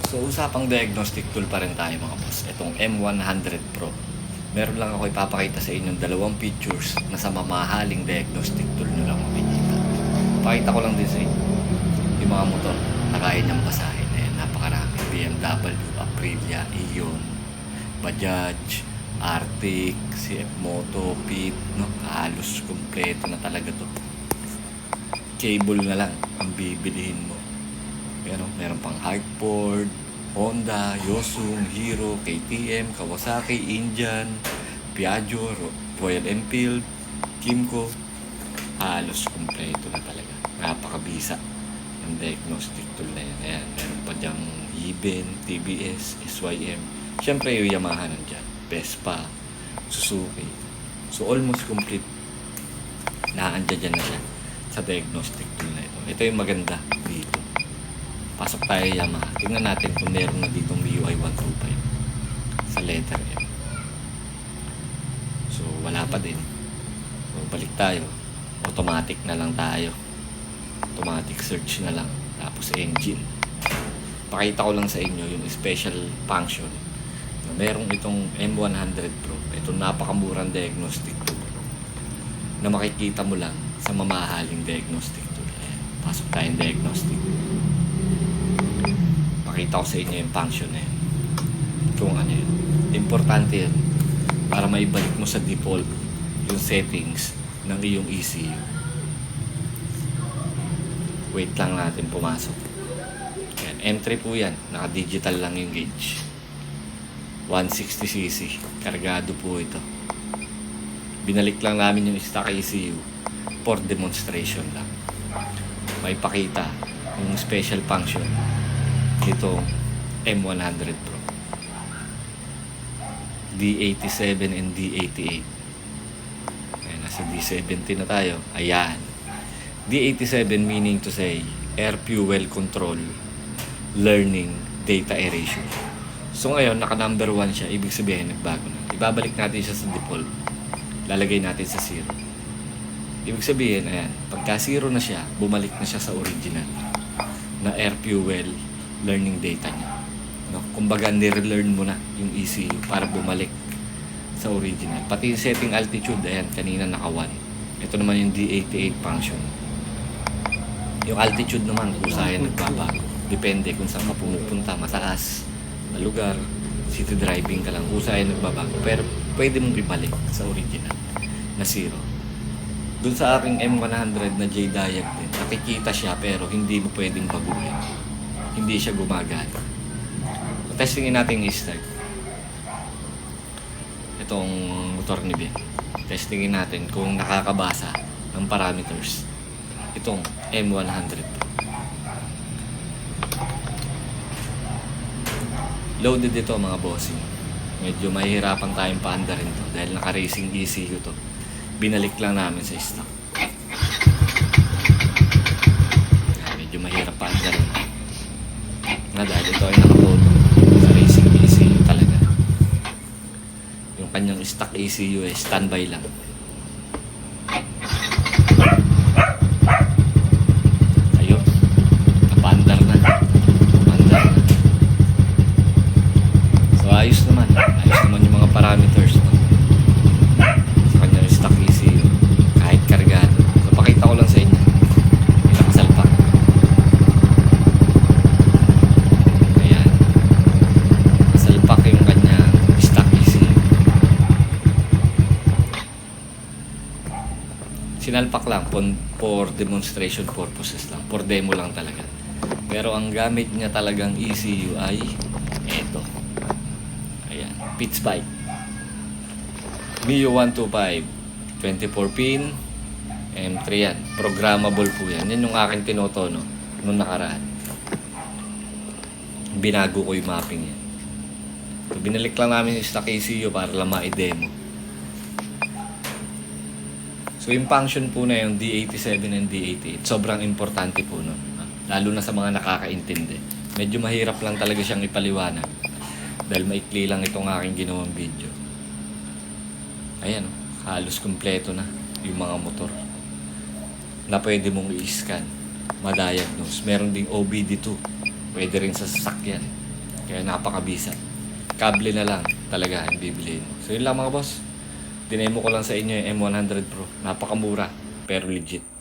So, usapang diagnostic tool pa rin tayo mga boss. Itong M100 Pro. Meron lang ako ipapakita sa inyong dalawang features na sa mamahaling diagnostic tool nyo lang makikita. Pakita ko lang din sa inyo yung mga motor na kaya niyang basahin. Ayan, napakarami. BMW, Aprilia, Ion, Bajaj, Arctic, CF Moto, Pit, no? Halos kompleto na talaga to. Cable na lang ang bibilihin mo. Pero meron pang Hartford, Honda, Yosung, Hero, KTM, Kawasaki, Indian, Piaggio, Royal Enfield, Kimco. Halos kompleto na talaga. Napakabisa ang diagnostic tool na yan. Ayan, meron pa dyang Iben, TBS, SYM. Siyempre yung Yamaha nandyan. Vespa, Suzuki. So almost complete. Naandyan na siya sa diagnostic tool na ito. Ito yung maganda dito. Pasok tayo Yamaha. Tingnan natin kung meron na ditong MIUI 125 sa letter M. So wala pa din. So balik tayo. Automatic na lang tayo. Automatic search na lang. Tapos engine. Pakita ko lang sa inyo yung special function na merong itong M100 Pro. Itong napakamurang diagnostic tool na makikita mo lang sa mamahaling diagnostic tool. Ayan. Pasok tayong diagnostic. Pakita ko sa inyo yung function na yun. Kung ano yun. Importante yun para maibalik mo sa default yung settings ng iyong ECU. Wait lang natin pumasok. Yan. M3 po yan. Naka-digital lang yung gauge. 160cc. Kargado po ito. Binalik lang namin yung stock ECU for demonstration lang. May pakita yung special function itong M100 Pro. D87 and D88. Ayan, nasa D70 na tayo. Ayan. D87 meaning to say air fuel control learning data erasure. So ngayon, naka number 1 siya. Ibig sabihin, nagbago na. Ibabalik natin siya sa default. Lalagay natin sa 0. Ibig sabihin, ayan, pagka 0 na siya, bumalik na siya sa original na air fuel learning data niya. No? Kumbaga, nire-learn mo na yung ECU para bumalik sa original. Pati yung setting altitude, ayan, kanina naka 1. Ito naman yung D88 function. Yung altitude naman, kusayan nagbabago. Depende kung saan ka pumupunta, mataas na lugar, city driving ka lang, kusayan nagbabago. Pero pwede mong ibalik sa original na 0. Dun sa aking M100 na J-Diag din, nakikita siya pero hindi mo pwedeng baguhin. Hindi siya gumagana. So, testingin natin yung start. Itong motor ni Ben. Testingin natin kung nakakabasa ng parameters. Itong M100. Loaded ito mga bossing. Medyo mahihirapan tayong paanda rin to dahil naka-racing ECU to. Binalik lang namin sa stock. Medyo mahirap paanda rin. Na dahil ito ay naka-auto sa racing ECU talaga. Yung kanyang stock ECU ay standby lang. Ayun. Napaandar na. Napaandar na. So ayos naman. Ayos naman yung mga parameters no? Sa kanyang stock ECU. Kahit kargado. So pakita ko lang sa inyo. May nakasalpak. Yung kanyang stock ECU. Sinalpak lang for demonstration purposes lang. For demo lang talaga. Pero ang gamit niya talagang ECU ay eto. Ayan. Pitts Bike. MIU 125. 24 pin. M3 yan. Programmable po yan. Yan yung aking tinotono nung nakaraan. Binago ko yung mapping yan. So, binalik lang namin yung stock ECU para lang ma-demo. So yung function po na yung D87 and D88, sobrang importante po nun. Lalo na sa mga nakakaintindi. Medyo mahirap lang talaga siyang ipaliwanag. Dahil maikli lang itong aking ginawang video. Ayan, halos kumpleto na yung mga motor na pwede mong i-scan, ma-diagnose. Meron ding OBD2. Pwede rin sa sasakyan. Kaya napakabisa. Kable na lang talaga ang bibiliin mo. So yun lang mga boss. Dinemo ko lang sa inyo yung M100 Pro. Napakamura pero legit.